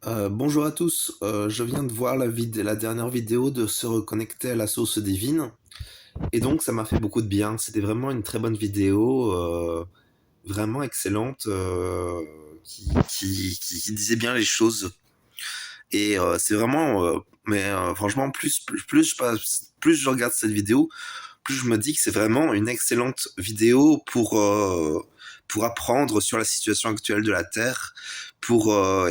Bonjour à tous, je viens de voir la dernière vidéo de se reconnecter à la source divine et donc ça m'a fait beaucoup de bien. C'était vraiment une très bonne vidéo, vraiment excellente, qui disait bien les choses. Et c'est vraiment, franchement, plus je regarde cette vidéo, plus je me dis que c'est vraiment une excellente vidéo pour apprendre sur la situation actuelle de la Terre.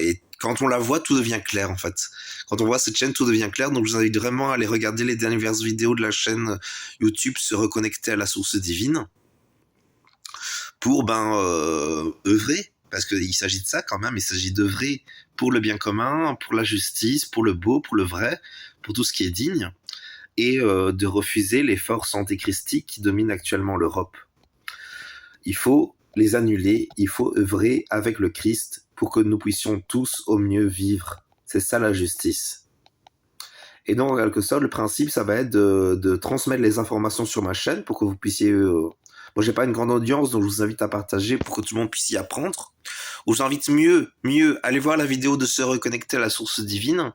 Et quand on la voit, tout devient clair en fait. Quand on voit cette chaîne, tout devient clair. Donc je vous invite vraiment à aller regarder les dernières vidéos de la chaîne YouTube Se reconnecter à la source divine pour œuvrer. Parce qu'il s'agit de ça quand même, il s'agit d'œuvrer pour le bien commun, pour la justice, pour le beau, pour le vrai, pour tout ce qui est digne, et de refuser les forces antéchristiques qui dominent actuellement l'Europe. Il faut les annuler, il faut œuvrer avec le Christ pour que nous puissions tous au mieux vivre. C'est ça la justice. Et donc, en quelque sorte, le principe, ça va être de transmettre les informations sur ma chaîne pour que vous puissiez... Moi, j'ai pas une grande audience, donc je vous invite à partager pour que tout le monde puisse y apprendre. Ou je vous invite mieux, allez voir la vidéo de se reconnecter à la source divine,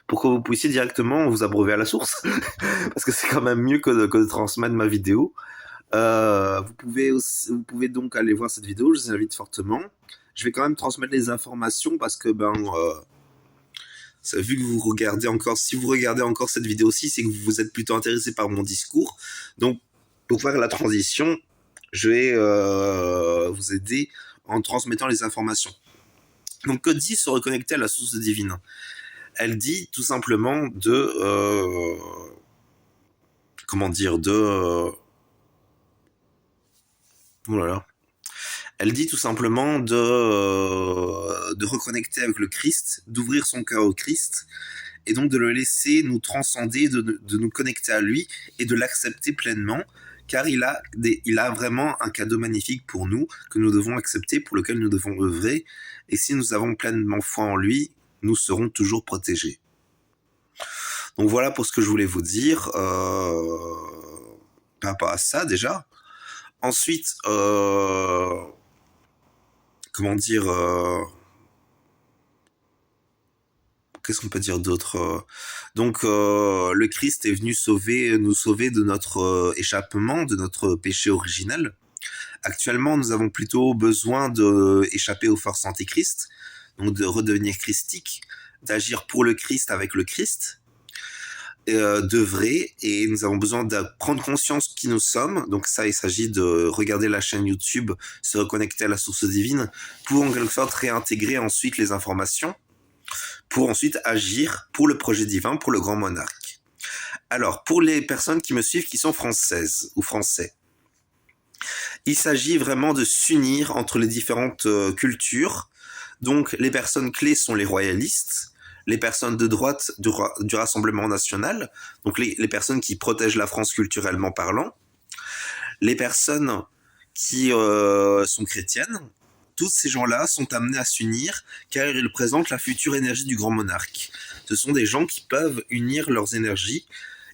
pour que vous puissiez directement vous abreuver à la source. Parce que c'est quand même mieux que de transmettre ma vidéo. Vous pouvez donc aller voir cette vidéo, je vous invite fortement. Je vais quand même transmettre les informations parce que vu que vous regardez encore, si vous regardez encore cette vidéo-ci, c'est que vous êtes plutôt intéressé par mon discours. Donc, pour faire la transition, je vais vous aider en transmettant les informations. Donc, que dit se reconnecter à la source divine? Elle dit tout simplement comment dire, oh là là. Elle dit tout simplement de reconnecter avec le Christ, d'ouvrir son cœur au Christ, et donc de le laisser nous transcender, de nous connecter à lui et de l'accepter pleinement, car il a vraiment un cadeau magnifique pour nous, que nous devons accepter, pour lequel nous devons œuvrer, et si nous avons pleinement foi en lui, nous serons toujours protégés. Donc voilà pour ce que je voulais vous dire par rapport à ça déjà. Ensuite, comment dire, qu'est-ce qu'on peut dire d'autre? Donc, le Christ est venu nous sauver de notre échappement, de notre péché originel. Actuellement, nous avons plutôt besoin d'échapper aux forces antéchrist, donc de redevenir christique, d'agir pour le Christ avec le Christ, d'œuvrer, et nous avons besoin de prendre conscience qui nous sommes. Donc ça, il s'agit de regarder la chaîne YouTube, se reconnecter à la source divine, pour en quelque sorte réintégrer ensuite les informations, pour ensuite agir pour le projet divin, pour le grand monarque. Alors, pour les personnes qui me suivent qui sont françaises ou français, il s'agit vraiment de s'unir entre les différentes cultures. Donc, les personnes clés sont les royalistes, les personnes de droite du Rassemblement national, donc les personnes qui protègent la France culturellement parlant, les personnes qui sont chrétiennes. Tous ces gens-là sont amenés à s'unir car ils représentent la future énergie du grand monarque. Ce sont des gens qui peuvent unir leurs énergies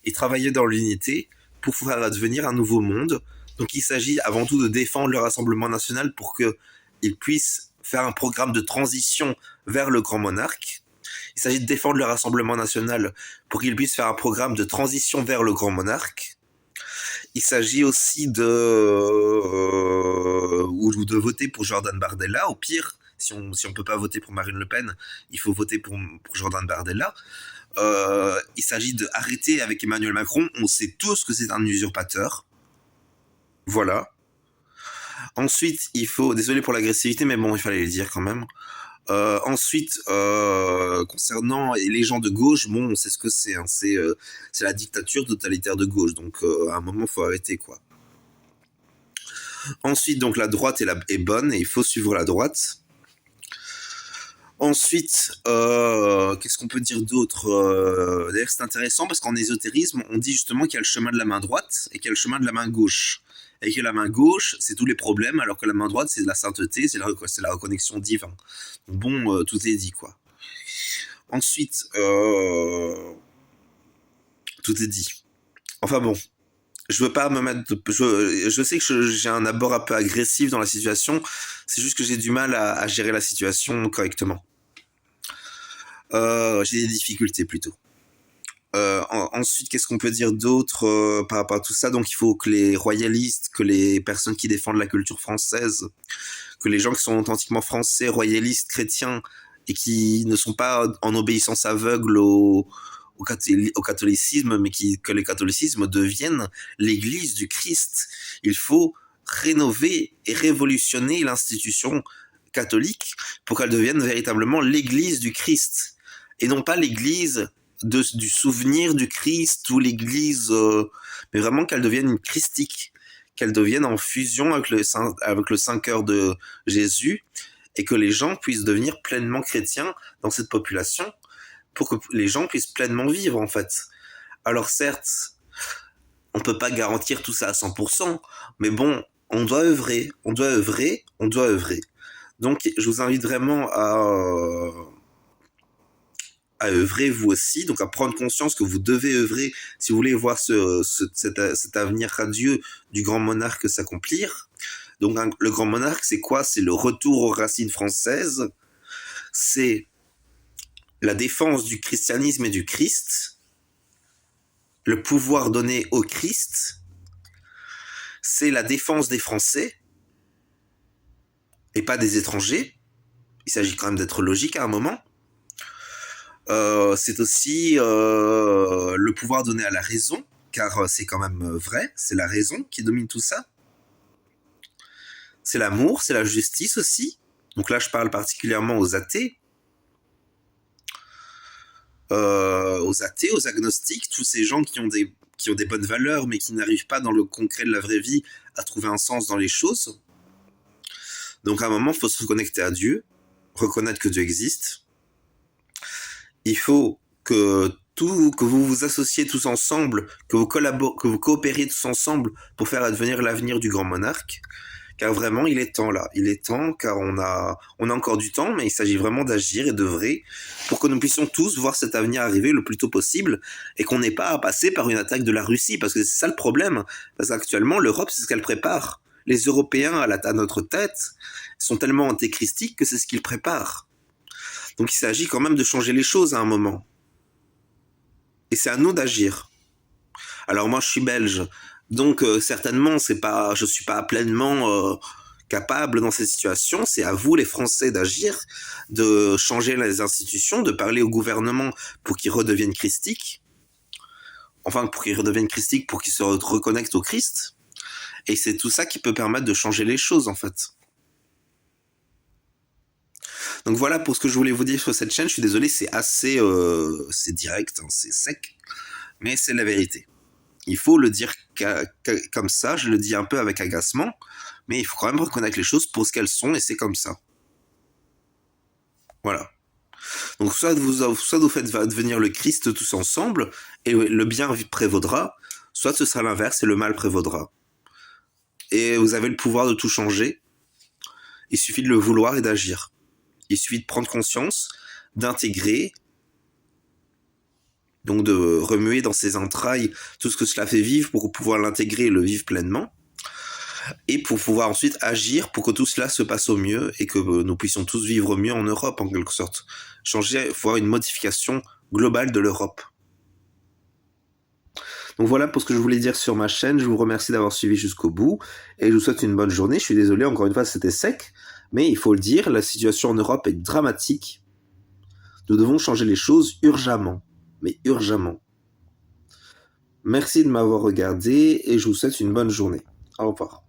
et travailler dans l'unité pour faire advenir un nouveau monde. Donc il s'agit avant tout de défendre le Rassemblement national pour qu'ils puissent faire un programme de transition vers le grand monarque. Il s'agit de défendre le Rassemblement national pour qu'ils puissent faire un programme de transition vers le grand monarque. Il s'agit aussi ou de voter pour Jordan Bardella. Au pire, si on peut pas voter pour Marine Le Pen, il faut voter pour Jordan Bardella. Il s'agit d'arrêter avec Emmanuel Macron. On sait tous que c'est un usurpateur. Voilà. Ensuite, il faut... Désolé pour l'agressivité, mais bon, il fallait le dire quand même. Ensuite, concernant les gens de gauche, bon, on sait ce que c'est. Hein, c'est la dictature totalitaire de gauche. Donc, à un moment, faut arrêter, quoi. Ensuite, donc, la droite est bonne et il faut suivre la droite. Ensuite, qu'est-ce qu'on peut dire d'autre? D'ailleurs, c'est intéressant parce qu'en ésotérisme, on dit justement qu'il y a le chemin de la main droite et qu'il y a le chemin de la main gauche. Et que la main gauche, c'est tous les problèmes, alors que la main droite, c'est la sainteté, c'est la reconnexion divine. Bon, tout est dit, quoi. Ensuite, tout est dit. Enfin bon, je veux pas me mettre je sais que j'ai un abord un peu agressif dans la situation, c'est juste que j'ai du mal à gérer la situation correctement. J'ai des difficultés plutôt. Ensuite, qu'est-ce qu'on peut dire d'autre par rapport à tout ça? Donc, il faut que les royalistes, que les personnes qui défendent la culture française, que les gens qui sont authentiquement français, royalistes, chrétiens, et qui ne sont pas en obéissance aveugle au catholicisme, mais que le catholicisme devienne l'Église du Christ. Il faut rénover et révolutionner l'institution catholique pour qu'elle devienne véritablement l'Église du Christ, et non pas l'Église du souvenir du Christ ou l'Église, mais vraiment qu'elle devienne une christique, qu'elle devienne en fusion avec le Saint Cœur de Jésus, et que les gens puissent devenir pleinement chrétiens dans cette population, pour que les gens puissent pleinement vivre en fait. Alors certes, on peut pas garantir tout ça à 100%, mais bon, on doit œuvrer, on doit œuvrer, on doit œuvrer. Donc je vous invite vraiment à œuvrer vous aussi, donc à prendre conscience que vous devez œuvrer si vous voulez voir cet avenir radieux du grand monarque s'accomplir. Donc le grand monarque, c'est quoi? C'est le retour aux racines françaises, c'est la défense du christianisme et du Christ, le pouvoir donné au Christ, c'est la défense des Français et pas des étrangers. Il s'agit quand même d'être logique à un moment. C'est aussi le pouvoir donné à la raison, car c'est quand même vrai, c'est la raison qui domine tout ça. C'est l'amour, c'est la justice aussi. Donc là, je parle particulièrement aux athées, aux agnostiques, tous ces gens qui ont des bonnes valeurs, mais qui n'arrivent pas dans le concret de la vraie vie à trouver un sens dans les choses. Donc à un moment, il faut se reconnecter à Dieu, reconnaître que Dieu existe. Il faut que vous vous associez tous ensemble, que vous coopériez tous ensemble pour faire advenir l'avenir du grand monarque. Car vraiment, il est temps là. Il est temps, car on a encore du temps, mais il s'agit vraiment d'agir et d'œuvrer pour que nous puissions tous voir cet avenir arriver le plus tôt possible et qu'on n'ait pas à passer par une attaque de la Russie, parce que c'est ça le problème. Parce qu'actuellement, l'Europe, c'est ce qu'elle prépare. Les Européens à notre tête sont tellement antéchristiques que c'est ce qu'ils préparent. Donc il s'agit quand même de changer les choses à un moment. Et c'est à nous d'agir. Alors moi, je suis belge. Donc certainement, je suis pas pleinement capable dans cette situation. C'est à vous, les Français, d'agir, de changer les institutions, de parler au gouvernement pour qu'ils redeviennent christiques. Enfin, pour qu'ils redeviennent christiques, pour qu'ils se reconnectent au Christ. Et c'est tout ça qui peut permettre de changer les choses, en fait. Donc voilà pour ce que je voulais vous dire sur cette chaîne. Je suis désolé, c'est assez, c'est direct, hein, c'est sec, mais c'est la vérité. Il faut le dire comme ça, je le dis un peu avec agacement, mais il faut quand même reconnaître les choses pour ce qu'elles sont, et c'est comme ça. Voilà. Donc soit vous faites devenir le Christ tous ensemble, et le bien prévaudra, soit ce sera l'inverse, et le mal prévaudra. Et vous avez le pouvoir de tout changer, il suffit de le vouloir et d'agir. Il suffit de prendre conscience, d'intégrer, donc de remuer dans ses entrailles tout ce que cela fait vivre pour pouvoir l'intégrer et le vivre pleinement, et pour pouvoir ensuite agir pour que tout cela se passe au mieux et que nous puissions tous vivre mieux en Europe, en quelque sorte. Changer, voir une modification globale de l'Europe. Donc voilà pour ce que je voulais dire sur ma chaîne. Je vous remercie d'avoir suivi jusqu'au bout et je vous souhaite une bonne journée. Je suis désolé, encore une fois, c'était sec, mais il faut le dire, la situation en Europe est dramatique. Nous devons changer les choses urgemment, mais urgemment. Merci de m'avoir regardé et je vous souhaite une bonne journée. Au revoir.